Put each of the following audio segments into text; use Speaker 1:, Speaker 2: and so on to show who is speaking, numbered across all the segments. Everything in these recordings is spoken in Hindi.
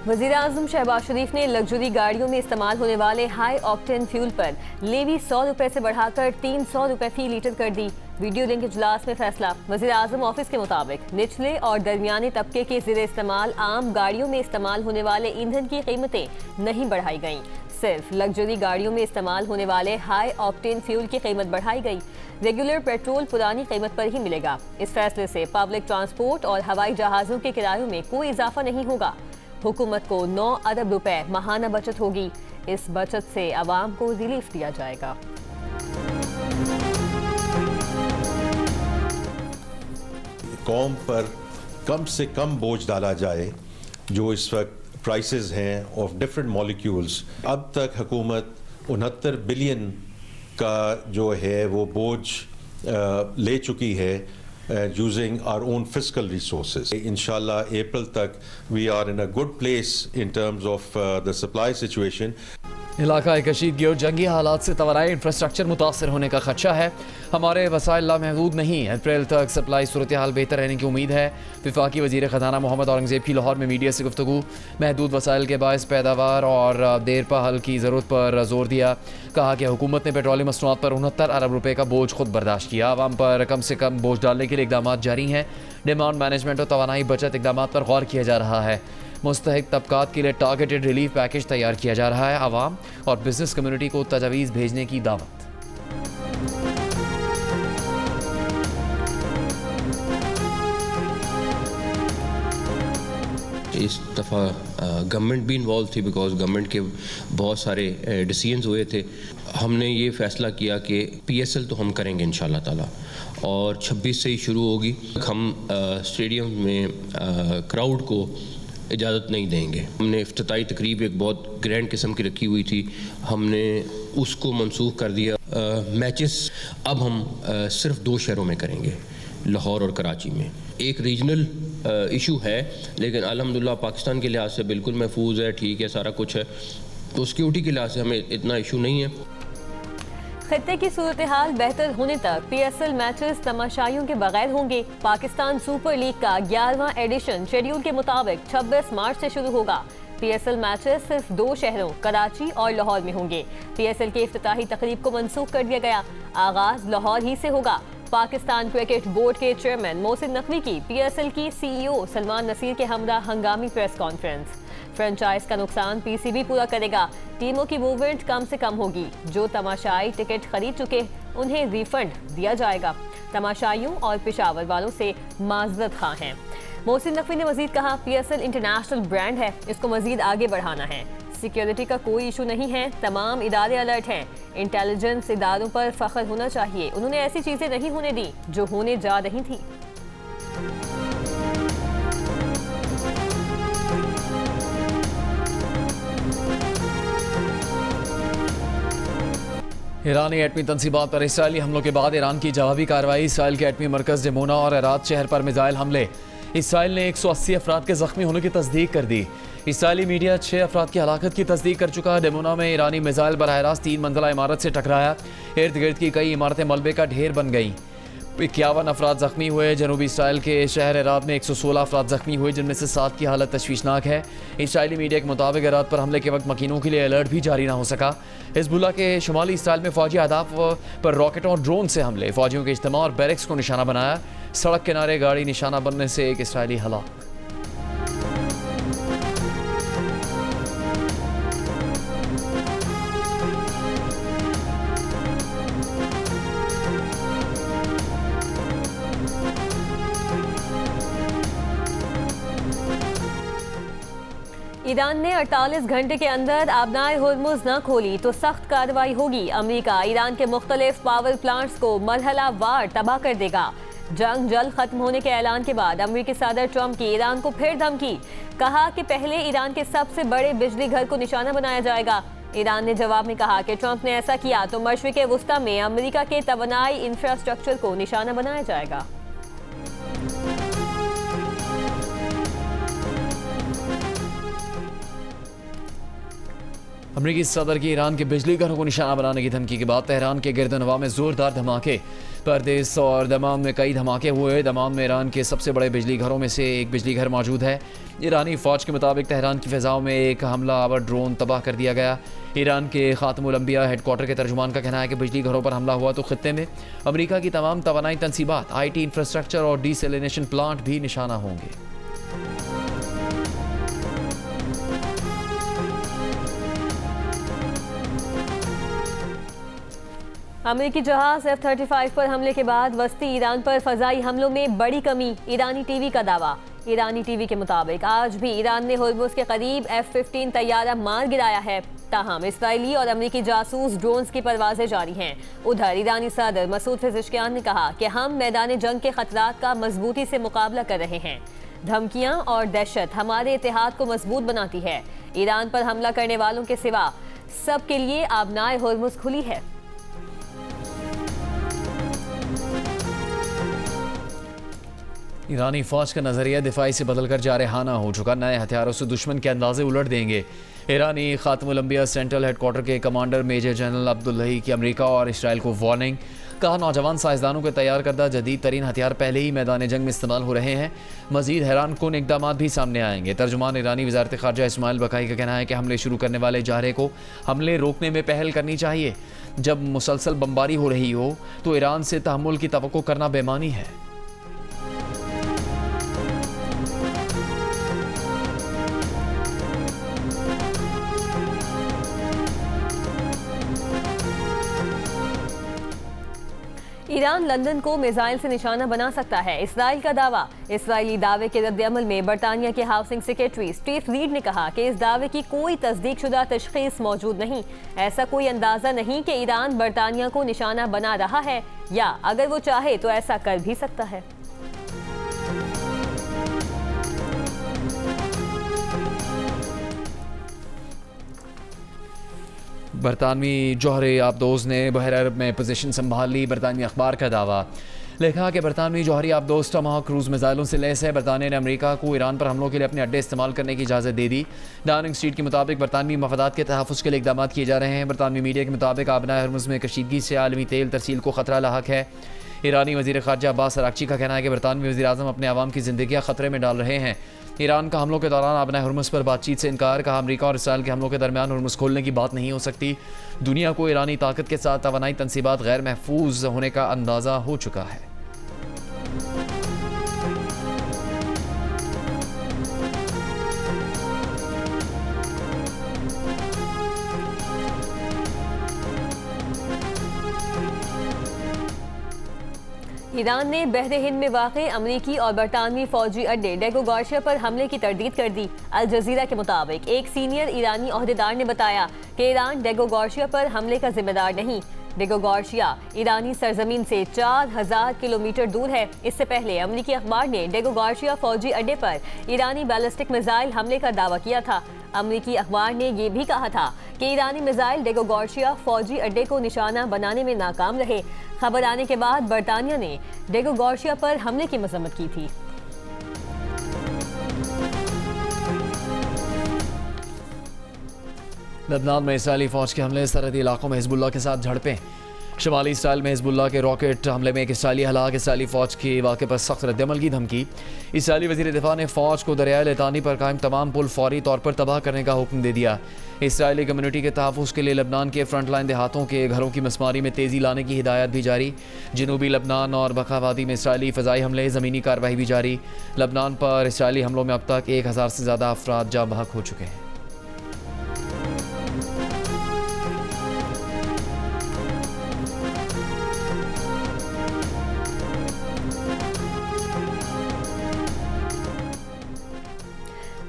Speaker 1: वज़ीर-ए-आज़म शहबाज शरीफ ने लग्जरी गाड़ियों में इस्तेमाल होने वाले हाई ऑक्टेन फ्यूल पर लेवी 100 रुपए से बढ़ाकर 300 रुपए फी लीटर कर दी। वीडियो लिंक इजलास में फैसला। वज़ीर-ए-आज़म ऑफिस के मुताबिक निचले और दरमियाने तबके के ज़ेरे इस्तेमाल आम गाड़ियों में इस्तेमाल होने वाले ईंधन की कीमतें नहीं बढ़ाई गईं। सिर्फ लग्जरी गाड़ियों में इस्तेमाल होने वाले हाई ऑक्टेन फ्यूल की कीमत बढ़ाई गई। रेगुलर पेट्रोल पुरानी कीमत पर ही मिलेगा। इस फैसले से पब्लिक ट्रांसपोर्ट और हवाई जहाज़ों के किरायों में कोई इजाफा नहीं होगा। हुकूमत को 9 अरब रुपए माहाना बचत होगी। इस बचत से आवाम को रिलीफ दिया जाएगा।
Speaker 2: कौम पर कम से कम बोझ डाला जाए। जो इस वक्त प्राइसेस हैं ऑफ डिफरेंट मॉलिक्यूल्स, अब तक हुकूमत 69 बिलियन का जो है वो बोझ ले चुकी है using our own fiscal resources. Inshallah, April tak we are in a good place in terms of the supply situation.
Speaker 3: इलाका कशीदगी और जंगी हालात से तवानाई इंफ्रास्ट्रक्चर मुतासर होने का खदशा है। हमारे वसाइल लामहदूद नहीं। अप्रैल तक सप्लाई सूरत हाल बेहतर रहने की उम्मीद है। वफाकी वज़ीर ख़जाना मोहम्मद औरंगज़ेब की लाहौर में मीडिया से गुफ्तगू। महदूद वसाइल के बायस पैदावार और देरपा हल की ज़रूरत पर जोर दिया। कहा कि हुकूमत ने पेट्रोलियम मसनूआत पर 69 अरब रुपये का बोझ खुद बर्दाश्त किया। आवाम पर कम से कम बोझ डालने के लिए इकदाम जारी हैं। डिमांड मैनेजमेंट और तवानाई बचत इकदाम पर गौर किया जा रहा है। मुस्तहिक तबकात के लिए टारगेटेड रिलीफ पैकेज तैयार किया जा रहा है। आवाम और बिजनेस कम्युनिटी को तजावीज़ भेजने की दावत।
Speaker 4: इस दफ़ा गवर्नमेंट भी इन्वॉल्व थी बिकॉज गवर्नमेंट के बहुत सारे डिसीजंस हुए थे। हमने ये फ़ैसला किया कि PSL तो हम करेंगे इंशाल्लाह ताला और 26 से ही शुरू होगी। हम स्टेडियम में क्राउड को इजाज़त नहीं देंगे। हमने इफ्तिताई तकरीब एक बहुत ग्रैंड किस्म की रखी हुई थी, हमने उसको मनसूख कर दिया। मैचेस अब हम सिर्फ 2 शहरों में करेंगे, लाहौर और कराची में। एक रीजनल इशू है लेकिन अल्हम्दुलिल्लाह पाकिस्तान के लिहाज से बिल्कुल महफूज है, ठीक है, सारा कुछ है, तो सिक्योरिटी के लिहाज से हमें इतना इशू नहीं है।
Speaker 1: खत्ते की सूरत हाल बेहतर होने तक PSL मैचेस तमाशाइयों के बगैर होंगे। पाकिस्तान सुपर लीग का 11वां एडिशन शेड्यूल के मुताबिक 26 मार्च से शुरू होगा। PSL मैचेस सिर्फ 2 शहरों कराची और लाहौर में होंगे। PSL के इफ्तिताही तकरीब को मनसूख कर दिया गया। आगाज लाहौर ही से होगा। पाकिस्तान क्रिकेट बोर्ड के चेयरमैन मोहसिन नकवी की PSL की CEO सलमान नसीर के हमरा हंगामी प्रेस कॉन्फ्रेंस। फ्रेंचाइज का नुकसान PCB पूरा करेगा। टीमों की मूवमेंट कम से कम होगी। जो तमाशाई टिकट खरीद चुके उन्हें रिफंड दिया जाएगा। तमाशाइयों और पेशावर वालों से माजरत खां हैं। मोहसिन नकवी ने मजीद कहा PSL इंटरनेशनल ब्रांड है, इसको मजीद आगे बढ़ाना है। सिक्योरिटी का कोई इशू नहीं है, तमाम इदारे अलर्ट हैं। इंटेलिजेंस इदारों पर फख्र होना चाहिए। उन्होंने ऐसी चीजें नहीं होने दी जो होने जा रही थी।
Speaker 3: ईरानी एटमी तनसीबात पर इसराइली हमलों के बाद ईरान की जवाबी कार्रवाई। इसराइल के एटमी मरकज़ डेमोना और हेरात शहर पर मिसाइल हमले। इसराइल ने 180 अफराद के जख्मी होने की तस्दीक कर दी। इसराइली मीडिया 6 अफराद की हलाकत की तस्दीक कर चुका है। डेमोना में ईरानी मिसाइल बराह रास्त 3 मंजिला इमारत से टकराया। इर्द गिर्द की कई इमारतें मलबे का ढेर बन गईं। 51 अफराद जख्मी हुए। जनूबी इसराइल के शहर हेरात में 116 अफराद जख्मी हुए, जिनमें से 7 की हालत तशवीशनाक है। इसराइली मीडिया के मुताबिक हेरात पर हमले के वक्त मकीनों के लिए अलर्ट भी जारी ना हो सका। हिजबुल्लाह के शुमाली इसराइल में फौजी अहदाफ पर रॉकेटों और ड्रोन से हमले। फौजियों के इज्तिमा और बैरक्स को निशाना बनाया। सड़क किनारे गाड़ी निशाना बनने से एक इसराइली हलाक।
Speaker 1: ईरान ने 48 घंटे के अंदर आबनाए हुर्मुज न खोली तो सख्त कार्रवाई होगी। अमेरिका ईरान के मुख्तलिफ पावर प्लांट्स को मरहला वार तबाह कर देगा। जंग जल्द खत्म होने के ऐलान के बाद अमेरिकी सदर ट्रंप की ईरान को फिर धमकी। कहा कि पहले ईरान के सबसे बड़े बिजली घर को निशाना बनाया जाएगा। ईरान ने जवाब में कहा कि ट्रंप ने ऐसा किया तो मशरिक़ वुस्ता में अमेरिका के तवानाई इंफ्रास्ट्रक्चर को निशाना बनाया जाएगा।
Speaker 3: अमरीकी सदर की ईरान के बिजली घरों को निशाना बनाने की धमकी के बाद तेहरान के गिरदनवा में जोरदार धमाके। परदेस और दमाम में कई धमाके हुए। दमाम में ईरान के सबसे बड़े बिजली घरों में से एक बिजली घर मौजूद है। ईरानी फ़ौज के मुताबिक तेहरान की फ़िज़ाओं में एक हमला आवर ड्रोन तबाह कर दिया गया। ईरान के ख़ातमुल अंबिया हेडक्वार्टर के तर्जुमान का कहना है कि बिजली घरों पर हमला हुआ तो खित्ते में अमरीका की तमाम तवानाई तनसीबात, IT इंफ्रास्ट्रक्चर और डीसेलिनेशन प्लांट भी निशाना होंगे।
Speaker 1: अमेरिकी जहाज F-35 पर हमले के बाद वस्ती ईरान पर फजाई हमलों में बड़ी कमी। ईरानी टीवी का दावा। ईरानी टीवी के मुताबिक आज भी ईरान ने होर्मुज़ के करीब F-15 तैयारा मार गिराया है। ताहम इसराइली और अमेरिकी जासूस ड्रोन्स की परवाजें जारी हैं। उधर ईरानी सदर मसूद पेज़ेश्कियान ने कहा कि हम मैदान जंग के खतरात का मजबूती से मुकाबला कर रहे हैं। धमकियां और दहशत हमारे इत्तेहाद को मजबूत बनाती है। ईरान पर हमला करने वालों के सिवा सब के लिए आबनाए होर्मुज़ खुली है।
Speaker 3: ईरानी फ़ौज का नज़रिया दिफाई से बदलकर जारहाना हो चुका। नए हथियारों से दुश्मन के अंदाजे उलट देंगे। ईरानी ख़ातमुल अंबिया सेंट्रल हेडक्वार्टर के कमांडर मेजर जनरल अब्दुल्लाही की अमेरिका और इसराइल को वार्निंग। कहा, नौजवान साइंसदानों के तैयार करदा जदीद तरीन हथियार पहले ही मैदान जंग में इस्तेमाल हो रहे हैं। मजीद हैरान कुन इकदाम भी सामने आएंगे। तर्जुमान ईरानी वज़ारत ख़ारजा इस्माइल बकाई का कहना है कि हमले शुरू करने वाले इजारे को हमले रोकने में पहल करनी चाहिए। जब मुसलसल बमबारी हो रही हो तो ईरान से तहम्मुल की तवक्को करना बेमानी है।
Speaker 1: ईरान लंदन को मिसाइल से निशाना बना सकता है, इसराइल का दावा। इसराइली दावे के रद्द-ए-अमल में बरतानिया के हाउसिंग सेक्रेटरी स्टीव रीड ने कहा कि इस दावे की कोई तस्दीकशुदा तशख़ीस मौजूद नहीं। ऐसा कोई अंदाज़ा नहीं कि ईरान बरतानिया को निशाना बना रहा है, या अगर वो चाहे तो ऐसा कर भी सकता है।
Speaker 3: बरतानवी जौहरी आबदोज़ ने बहर अरब में पोजीशन संभाल ली। बरतानवी अखबार का दावा। लिखा कि बरतानवी जौहरी आबदोज़ टमाहॉक क्रूज़ मिसाइलों से लैस है। बरतानिया ने अमेरिका को ईरान पर हमलों के लिए अपने अड्डे इस्तेमाल करने की इजाज़त दे दी। डाउनिंग स्ट्रीट के मुताबिक बरतानवी मफादात के तहफ़्फ़ुज़ के लिए इक़दाम किए जा रहे हैं। बरतानवी मीडिया के मुताबिक आबनाए होर्मुज़ में कशीदगी से आलमी तेल तरसील को ख़तरा लाहक है। ईरानी वज़ीर ख़ारजा अब्बास अराक़ची का कहना है कि बरतानवी वज़ीर आज़म अपने अवाम की ज़िंदगियाँ ख़तरे में डाल रहे हैं। ईरान का हमलों के दौरान आबनाए होर्मुज़ पर बातचीत से इनकार। कहा, अमेरिका और इसराइल के हमलों के दरमियान होर्मुज़ खोलने की बात नहीं हो सकती। दुनिया को ईरानी ताकत के साथ तवानाई तनसीबात गैर महफूज होने का अंदाज़ा हो चुका है।
Speaker 1: ईरान ने बहरे हिंद में वाक़े अमरीकी और बरतानवी फौजी अड्डे डेगो गार्शिया पर हमले की तरदीद कर दी। अल जज़ीरा के मुताबिक एक सीनियर ईरानी ओहदेदार ने बताया कि ईरान डेगो गार्शिया पर हमले का जिम्मेदार नहीं। डेगो गार्शिया ईरानी सरजमीन से 4000 किलोमीटर दूर है। इससे पहले अमरीकी अखबार ने डेगो गार्शिया फौजी अड्डे पर ईरानी बैलिस्टिक मिसाइल हमले का दावा किया था। अमरीकी अखबार ने यह भी कहा था कि ईरानी मिसाइल डेगो गार्शिया फौजी अड्डे को निशाना बनाने में नाकाम रहे। खबर आने के बाद बरतानिया ने डेगो गार्शिया पर हमले की मजम्मत की थी।
Speaker 3: लबनान में इसराइली फ़ौज के हमले, सरहदी इलाकों में हिजबुल्लाह के साथ झड़पें। शुमाली इसराइल में हिजबुल्लाह के रॉकेट हमले में एक इसराइली हलाक। इसराइली फ़ौज के वाक़े पर सख्त रद्दअमल की धमकी। इसराइली वज़ीर दिफा ने फ़ौज को दरियाए लितानी पर कायम तमाम पुल फौरी तौर पर तबाह करने का हुक्म दे दिया। इसराइली कम्युनिटी के तहफ़्फ़ुज़ के लिए लबनान के फ्रंट लाइन देहातों के घरों की मसमारी में तेज़ी लाने की हिदायत भी जारी। जनूबी लबनान और बका वादी में इसराइली फ़ज़ाई हमले, ज़मीनी कार्रवाई भी जारी। लबनान पर इसराइली हमलों में अब तक 1000 से ज़्यादा अफराद जाँ बहक हो चुके हैं।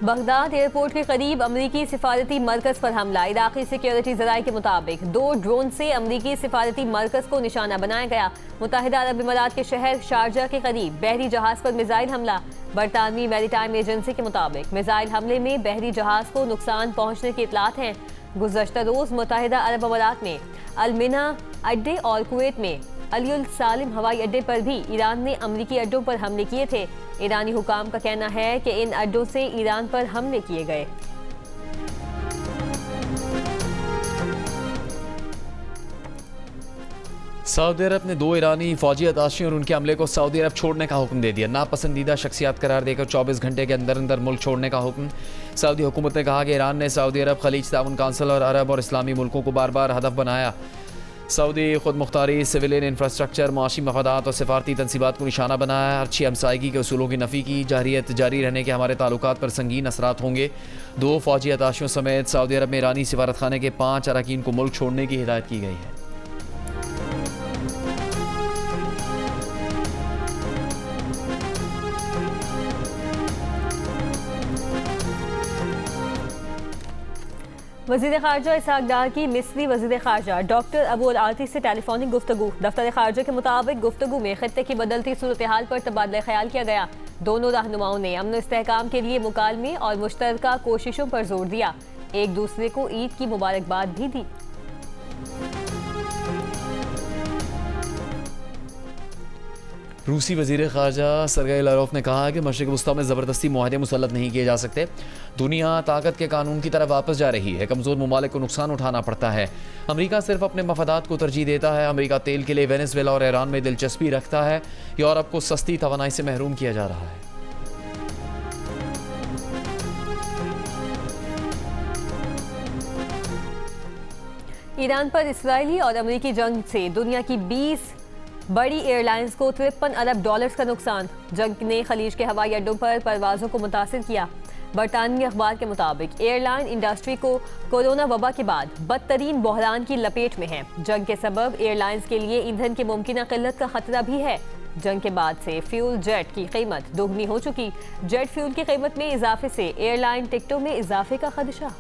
Speaker 1: बगदाद एयरपोर्ट के करीब अमरीकी सिफारती मरकज़ पर हमला। इराक़ी सिक्योरिटी ज़राए के मुताबिक 2 ड्रोन से अमरीकी सिफारती मरकज़ को निशाना बनाया गया। मुत्तहिदा अरब इमारात के शहर शारजा के करीब बहरी जहाज़ पर मिसाइल हमला। बरतानवी मैरीटाइम एजेंसी के मुताबिक मिसाइल हमले में बहरी जहाज़ को नुकसान पहुँचने की इतलात हैं। गुज़श्ता रोज़ मुत्तहिदा अरब इमारात में अलमिना अड्डे और कुवैत में अली अल सालिम हवाई अड्डे पर भी ईरान ने अमरीकी अड्डों पर हमले किए थे। ईरानी हुकाम का कहना है कि इन अड्डों से ईरान पर हमले किए गए।
Speaker 3: सऊदी अरब ने 2 ईरानी फौजी अताशी और उनके अमले को सऊदी अरब छोड़ने का हुक्म दे दिया। नापसंदीदा शख्सियात करार देकर 24 घंटे के अंदर अंदर मुल्क छोड़ने का हुक्म। सऊदी हुकूमत ने कहा कि ईरान ने सऊदी अरब खलीज ताउन काउंसिल और अरब और इस्लामी मुल्कों को बार बार हदफ बनाया। सऊदी खुद मुख्तारी, सिविलियन इंफ्रास्ट्रक्चर, माशी मफादात और सिफारती तनसीबात को निशाना बनाया। अच्छी हमसायगी के उसूलों की नफ़ी की। जारियत जारी रहने के हमारे ताल्लुकात पर संगीन असरात होंगे। 2 फौजी अताशियों समेत सऊदी अरब में ईरानी सिफारत खाने के 5 अरकान को मुल्क छोड़ने की हिदायत की गई है।
Speaker 1: वज़ीर ख़ारजा इसहाक़ डार की मिस्री वज़ीर ख़ारजा डॉक्टर अबुल आती से टेलीफोनिक गुफ्तगू। दफ्तर ख़ारजा के मुताबिक गुफ्तगू में ख़ित्ते की बदलती सूरत हाल पर तबादला ख्याल किया गया। दोनों रहनुमाओं ने अमन इस्तेहकाम के लिए मुकालमे और मुश्तरका कोशिशों पर जोर दिया। एक दूसरे को ईद की मुबारकबाद भी दी।
Speaker 3: रूसी वज़ीर ख़ारजा सरगई लारोफ ने कहा है कि मशरिक़ वस्ता में ज़बरदस्ती मुआहदे मुसल्लत नहीं किए जा सकते। दुनिया ताकत के कानून की तरफ वापस जा रही है। कमज़ोर ममालिक को नुकसान उठाना पड़ता है। अमरीका सिर्फ अपने मफादात को तरजीह देता है। अमरीका तेल के लिए वेनेज़ुएला और ईरान में दिलचस्पी रखता है। यूरोप को सस्ती तवानाई से महरूम किया जा रहा है।
Speaker 1: ईरान पर इसराइली और अमरीकी जंग से दुनिया की 20 बड़ी एयरलाइंस को $53 अरब का नुकसान। जंग ने खलीज के हवाई अड्डों पर परवाज़ों को मुतासिर किया। बरतानवी अखबार के मुताबिक एयरलाइन इंडस्ट्री को कोरोना वबा के बाद बदतरीन बहरान की लपेट में है। जंग के सबब एयरलाइंस के लिए ईंधन की मुमकिना किल्लत का खतरा भी है। जंग के बाद से फ्यूल जेट की कीमत दोगुनी हो चुकी। जेट फ्यूल की कीमत में इजाफे से एयरलाइन टिकटों में इजाफे का खदशा।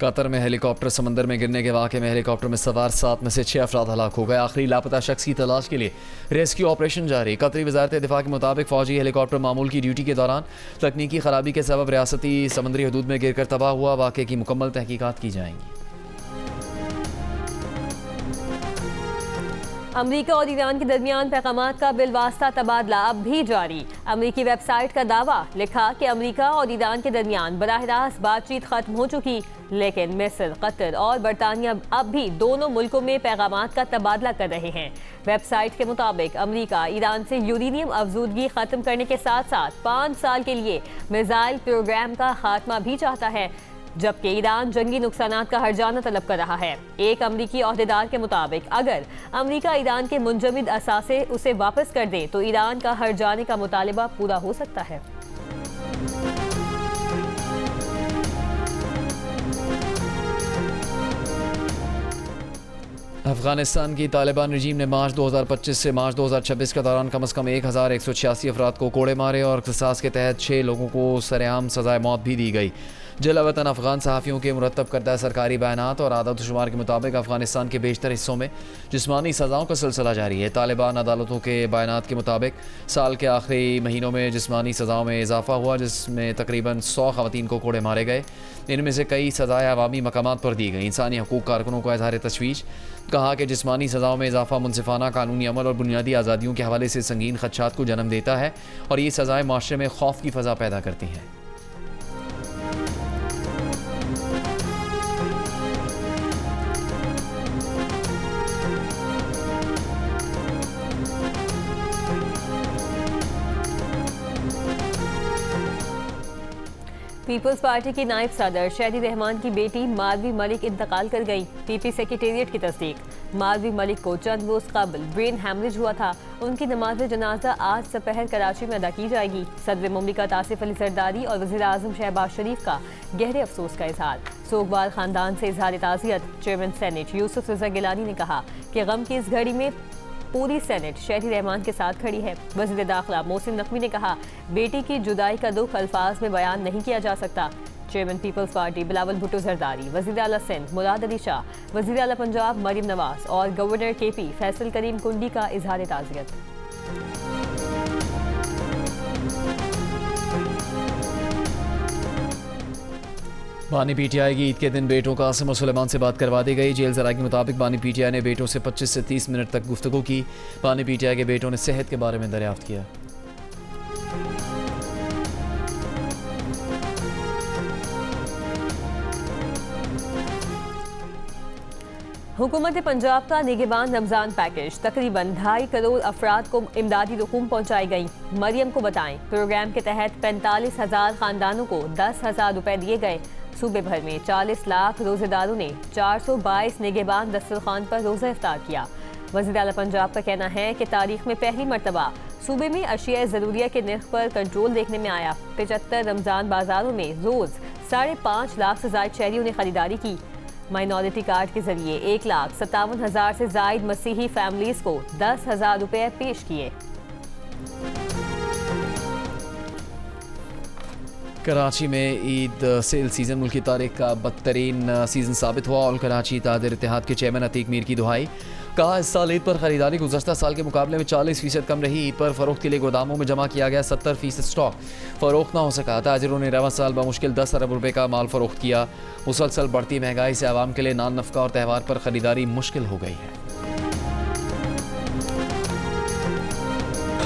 Speaker 3: कतर में हेलीकॉप्टर समंदर में गिरने के वाक़े में हेलीकॉप्टर में सवार 7 में से 6 अफराद हलाक हो गए। आखिरी लापता शख्स की तलाश के लिए रेस्क्यू ऑपरेशन जारी। कतरी वज़ारत दिफा के मुताबिक फ़ौजी हेलीकॉप्टर मामूल की ड्यूटी के दौरान तकनीकी खराबी के सबब रियासती समंदरी हदूद में गिरकर तबाह हुआ। वाक़े की मुकम्मल तहकीकात की जाएंगी।
Speaker 1: अमरीका और ईरान के दरमियान पैगामात का बिलवास्ता तबादला अब भी जारी। अमरीकी वेबसाइट का दावा लिखा कि अमरीका और ईरान के दरमियान बराह रास्त बातचीत खत्म हो चुकी, लेकिन मिस्र, कतर और बरतानिया अब भी दोनों मुल्कों में पैगामात का तबादला कर रहे हैं। वेबसाइट के मुताबिक अमरीका ईरान से यूरेनियम अफजूदगी खत्म करने के साथ साथ 5 साल के लिए मिसाइल प्रोग्राम का खात्मा भी चाहता है, जबकि ईरान जंगी नुकसानात का हर्जाना तलब कर रहा है। एक अमरीकी ओहदेदार के मुताबिक अगर अमरीका ईरान के मुंजमद असासे उसे वापस कर दे तो ईरान का हर्जाने का मुतालिबा पूरा हो सकता है।
Speaker 3: अफगानिस्तान की तालिबान रजीम ने मार्च 2025 से मार्च 2026 के दौरान कम अज़ कम 1186 अफराद को कोड़े मारे और क़िसास के तहत 6 लोगों को सरेआम सज़ाए मौत भी दी गई। जलावतन अफगान सहाफ़ियों के मुरतब करदा सरकारी बयानात और आदत शुमार के मुताबिक अफगानिस्तान के बेशतर हिस्सों में जिस्मानी सज़ाओं का सिलसिला जारी है। तालिबान अदालतों के बयानात के मुताबिक साल के आखिरी महीनों में जिस्मानी सज़ाओं में इजाफा हुआ, जिसमें तकरीबन 100 ख़वातीन को कोड़े मारे गए। इनमें से कई सज़ाएँ अवामी मकामात पर दी गई। इंसानी हकूक़ कारकुनों को इज़हार तशवीश कहा कि जिस्मानी सज़ाओं में इजाफा मुनसिफाना कानूनी अमल और बुनियादी आज़ादियों के हवाले से संगीन खदशात को जन्म देता है और ये सज़ाएँ माशरे में खौफ की फ़ज़ा पैदा करती हैं।
Speaker 1: पीपल्स पार्टी की नायब सदर शहरी रहमान की बेटी मालवी मलिक इंतकाल कर गई। पीपी सेक्रेटेरिएट की तस्दीक। मालवी मलिक को चंद रोज कबल ब्रेन हैमरेज हुआ था। उनकी नमाज जनाजा आज दोपहर कराची में अदा की जाएगी। सदर मुमलिकत आसिफ अली जरदारी और वज़ीर आज़म शहबाज शरीफ का गहरे अफसोस का इजहार। सोगवाल खानदान से इजहार ताज़ियत। चेयरमैन सेनेट यूसुफ रज़ा गिलानी ने कहा कि गम की इस घड़ी में पूरी सेनेट शहरी रहमान के साथ खड़ी है। वज़ीर दाखिला मोहसिन नकवी ने कहा बेटी की जुदाई का दुख अल्फाज में बयान नहीं किया जा सकता। Chairman people's party Bilawal Bhutto Zardari, वज़ीर आला सिंध मुराद अली शाह, वज़ीर आला पंजाब मरीम नवाज और गवर्नर KP फैसल करीम कुंडी का इजहार ताज़ियत।
Speaker 3: बानी PTI की ईद के दिन बेटों कासिम और सुलेमान से बात करवा दी गई। जेल जरा के मुताबिक बानी PTI ने बेटों से 25 से 30 मिनट तक गुफ्तगू की। बानी PTI के बेटों ने सेहत के बारे में दरियाफ्त किया।
Speaker 1: हुकूमत पंजाब का निगहबान रमजान पैकेज तकरीबन 2.5 करोड़ अफराद को इमदादी रकूम पहुँचाई गई। मरियम को बताएं, प्रोग्राम के तहत 45,000 खानदानों को 10,000 रुपए दिए गए। सूबे भर में 40 लाख रोजेदारों ने 422 निगहबान दस्तरखान पर रोज़ा इफ्तार किया। वज़ीर आला पंजाब का कहना है कि तारीख में पहली मरतबा सूबे में अशिया ज़रूरिया के निर्ख पर कंट्रोल देखने में आया। 75 रमजान बाजारों में रोज़ 5.5 लाख से ज़ायद शहरियों ने खरीदारी की। माइनॉरिटी कार्ड के जरिए 1,57,000 से ज़ायद मसीही फैमिलीज़ को 10,000 रुपये पेश किए।
Speaker 3: कराची में ईद सेल सीज़न मुल्की तारीख का बदतरीन सीज़न साबित हुआ और कराची ताजर इत्तेहाद के चेयरमैन अतीक मीर की दुहाई। कहा, इस साल ईद पर खरीदारी गुज़श्ता साल के मुकाबले में 40% कम रही। ईद पर फ़रोख्त के लिए गोदामों में जमा किया गया 70% स्टॉक फ़रोख्त ना हो सका। ताजिरों ने रवा साल बमुश्किल 10 अरब रुपये का माल फ़रोख्त किया। मुसलसल बढ़ती महंगाई से आवाम के लिए नान नफ़का और त्यौहार पर ख़रीदारी मुश्किल हो गई है।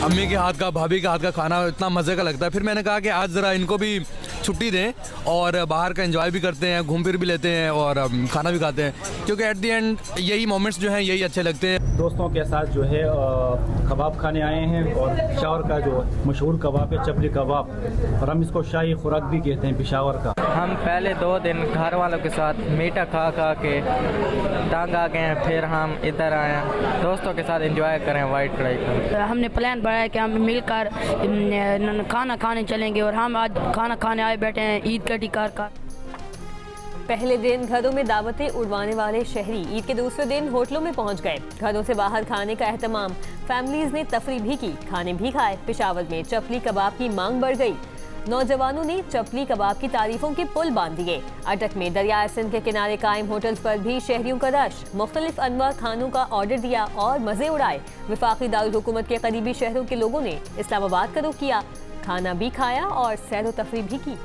Speaker 5: अम्मी के हाथ का, भाभी के हाथ का खाना इतना मज़े का लगता है। फिर मैंने कहा कि आज ज़रा इनको भी छुट्टी दें और बाहर का एंजॉय भी करते हैं, घूम फिर भी लेते हैं और खाना भी खाते हैं, क्योंकि एट दी एंड यही मोमेंट्स जो हैं यही अच्छे लगते हैं।
Speaker 6: दोस्तों के साथ जो है कबाब खाने आए हैं और पेशावर का जो मशहूर कबाब है चपली कबाब, और हम इसको शाही खुराक भी कहते हैं पेशावर का।
Speaker 7: हम पहले 2 दिन घर वालों के साथ मीठा खा खा के तंग आ गए हैं, फिर हम इधर आए हैं दोस्तों के साथ एंजॉय करें वाइट कढ़ाई का।
Speaker 8: हमने प्लान बनाया कि हम मिलकर खाना खाने चलेंगे और हम आज खाना खाने आए बैठे हैं ईद का टिकार का।
Speaker 1: पहले दिन घरों में दावतें उड़वाने वाले शहरी ईद के दूसरे दिन होटलों में पहुंच गए। घरों से बाहर खाने का एहतमाम, फैमिलीज ने तफरी भी की, खाने भी खाए। पेशावर में चपली कबाब की मांग बढ़ गई। नौजवानों ने चपली कबाब की तारीफों के पुल बांध दिए। अटक में दरियाए सिंध के किनारे कायम होटल्स पर भी शहरियों का रश। मुख्तलिफ अनवा खानों का ऑर्डर दिया और मजे उड़ाए। वफाकी दारुल हुकूमत के करीबी शहरों के लोगों ने इस्लामाबाद का रुख किया, खाना भी खाया और सैर व तफरी भी की।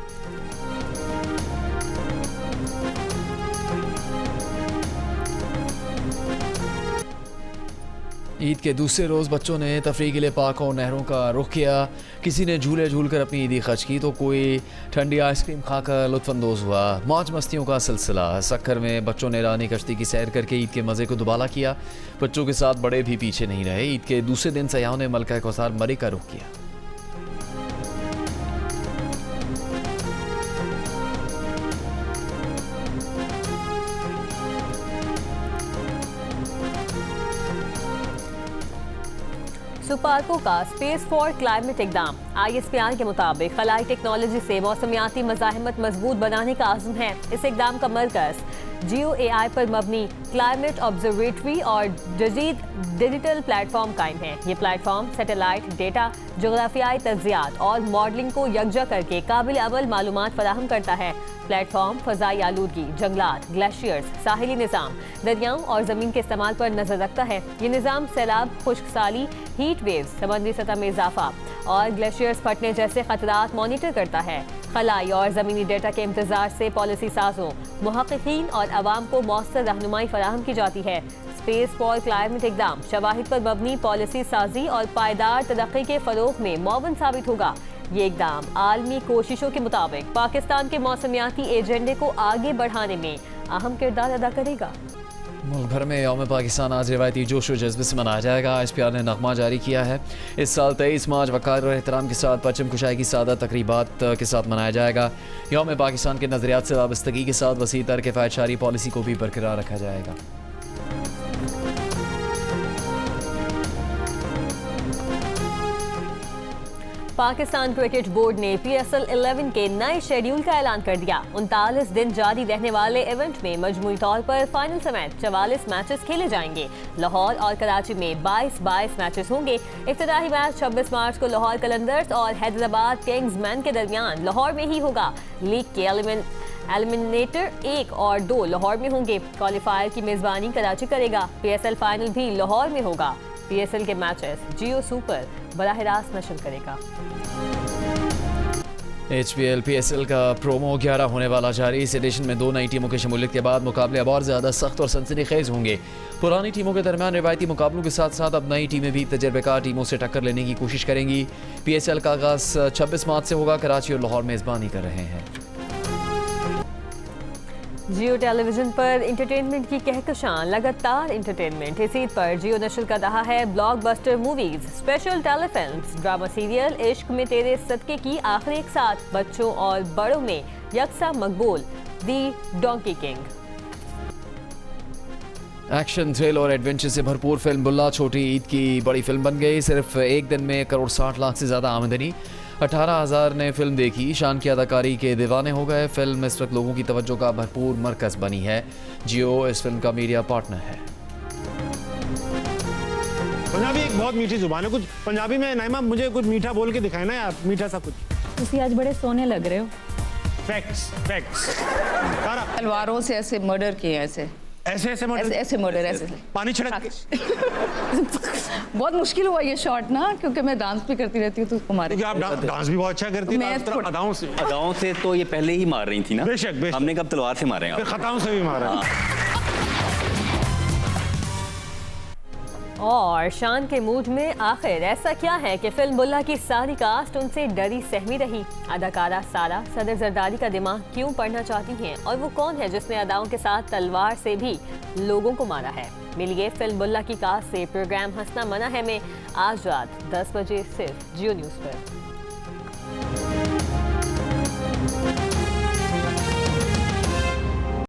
Speaker 3: ईद के दूसरे रोज़ बच्चों ने तफरीह के लिए पार्कों और नहरों का रुख किया। किसी ने झूले झूल कर अपनी ईदी खर्च की तो कोई ठंडी आइसक्रीम खाकर लुत्फानंदोज़ हुआ। मौज मस्तियों का सिलसिला। सक्खर में बच्चों ने रानी कश्ती की सैर करके ईद के मज़े को दुबाला किया। बच्चों के साथ बड़े भी पीछे नहीं रहे। ईद के दूसरे दिन सयाहों ने मलका कौसार मरी का रुख किया।
Speaker 1: सुपार्को का स्पेस फॉर क्लाइमेट इकदाम। ISPR के मुताबिक खलाई टेक्नोलॉजी से मौसमियाती मज़ाहिमत मजबूत बनाने का आज़म है। इस इकदाम का मरकज़ GeoAI पर मबनी क्लाइमेट ऑब्जर्वेटरी और जदीद डिजिटल प्लेटफॉर्म कायम है। ये प्लेटफॉर्म सैटेलाइट डेटा, जोग्राफियाई तज्ज़ियात और मॉडलिंग को यकजा करके काबिल अमल मालूमात फराहम करता है। प्लेटफॉर्म फ़ज़ाई आलूदगी, जंगलात, ग्लेशियर्स, साहिली निज़ाम, दरियाओं और ज़मीन के इस्तेमाल पर नज़र रखता है। ये निज़ाम सैलाब, खुश्कसाली, हीट वेव्स, समुद्री सतह में इजाफा और ग्लेशियर्स फटने जैसे खतरात मॉनिटर करता है। खलाई और ज़मीनी डेटा के इम्तज़ाज से पॉलिसी साजों, मुहक्किकीन और अवाम को मौसर रहनुमाई फराहम की जाती है। स्पेस फॉर क्लाइमेट इकदाम शवाहिद पर मबनी पॉलिसी साजी और पायदार तरक्की के फ़रोग़ में मुआवन साबित होगा। ये इकदाम आलमी कोशिशों के मुताबिक पाकिस्तान के मौसमियाती एजेंडे को आगे बढ़ाने में अहम किरदार अदा करेगा।
Speaker 3: मुल्क भर में यौम पाकिस्तान आज रिवायती जोश व जज्बे से मनाया जाएगा। ISPR ने नगमा जारी किया है। इस साल 23 मार्च वक़ार और एहतराम के साथ परचम कुशाई की सादा तकरीबात के साथ मनाया जाएगा। यौम पाकिस्तान के नज़रियात से वाबस्तगी के साथ वसी तर किफ़ायतशारी पॉलिसी को भी बरकरार रखा जाएगा।
Speaker 1: पाकिस्तान क्रिकेट बोर्ड ने PSL 11 के नए शेड्यूल का ऐलान कर दिया। 39 दिन जारी रहने वाले इवेंट में मजमूई तौर पर फाइनल समेत 44 मैचेस खेले जाएंगे। लाहौर और कराची में 22 मैचेस होंगे। इफ्तिताही मैच 26 मार्च को लाहौर कलंदर्स और हैदराबाद किंग्समैन के दरमियान लाहौर में ही होगा। लीग के एलिमिनेटर 1 और 2 लाहौर में होंगे। क्वालिफायर की मेजबानी कराची करेगा। PSL फाइनल भी लाहौर में होगा। PSL के मैचेस जियो सुपर बराह रास्त नशर करेगा।
Speaker 3: HPL PSL का प्रोमो 11 होने वाला जारी। इस एडिशन में 2 नई टीमों की शमूलियत के बाद मुकाबले अब और ज़्यादा सख्त और सनसनीखेज होंगे। पुरानी टीमों के दरमियान रिवायती मुकाबलों के साथ साथ अब नई टीमें भी तजर्बेकार टीमों से टक्कर लेने की कोशिश करेंगी। PSL का आगाज़ 26 मार्च से होगा। कराची और लाहौर मेज़बानी कर रहे हैं।
Speaker 1: जियो टेलीविजन पर इंटरटेनमेंट की कहकशां, लगातार इंटरटेनमेंट। इस ईद पर जियो नशर कर रहा है blockbuster movies, special telefilms, drama serial इश्क में तेरे सदके की आखिरी एक साथ, बच्चों और बड़ों में यकसा मकबूल दी डोंकी किंग।
Speaker 3: एक्शन, थ्रिल और एडवेंचर से भरपूर फिल्म बुल्ला छोटी ईद की बड़ी फिल्म बन गई। सिर्फ एक दिन में 1,60,00,000 से ज़्यादा आमदनी, 18,000 ने फिल्म देखी, शान की अदाकारी के दीवाने हो गए। फिल्म इस वक्त लोगों की तवज्जो का भरपूर मरकज़ बनी है। जियो इस फिल्म का मीडिया पार्टनर है।
Speaker 9: पंजाबी एक बहुत मीठी जुबान है। कुछ पंजाबी में नाइमा मुझे कुछ मीठा बोल के दिखाए ना यार, मीठा सा कुछ।
Speaker 10: तुसी आज बड़े सोने लग रहे हो।
Speaker 9: फैक्ट्स फैक्ट्स सारा
Speaker 10: तलवारों से ऐसे मर्डर किए हैं, ऐसे
Speaker 9: मर्डर,
Speaker 10: ऐसे मर्डर, ऐसे
Speaker 9: पानी छिड़क के।
Speaker 10: बहुत मुश्किल हुआ ये शॉट ना, क्योंकि मैं डांस भी करती रहती हूँ तो तुम्हारे।
Speaker 9: क्योंकि आप डांस भी बहुत अच्छा करती
Speaker 10: मैं
Speaker 9: हैं।
Speaker 11: अदाओं से तो ये पहले ही मार रही थी ना।
Speaker 9: बेशक
Speaker 11: हमने कब तलवार से मारे हैं,
Speaker 9: खताओं से भी मारा।
Speaker 1: और शान के मूड में आखिर ऐसा क्या है कि फिल्म बुल्ला की सारी कास्ट उनसे डरी सहमी रही? अदाकारा सारा सदर जरदारी का दिमाग क्यों पढ़ना चाहती हैं, और वो कौन है जिसने अदाओं के साथ तलवार से भी लोगों को मारा है? मिलिए फिल्म बुल्ला की कास्ट से प्रोग्राम हंसना मना है में आज रात 10 बजे सिर्फ जियो न्यूज़ पर।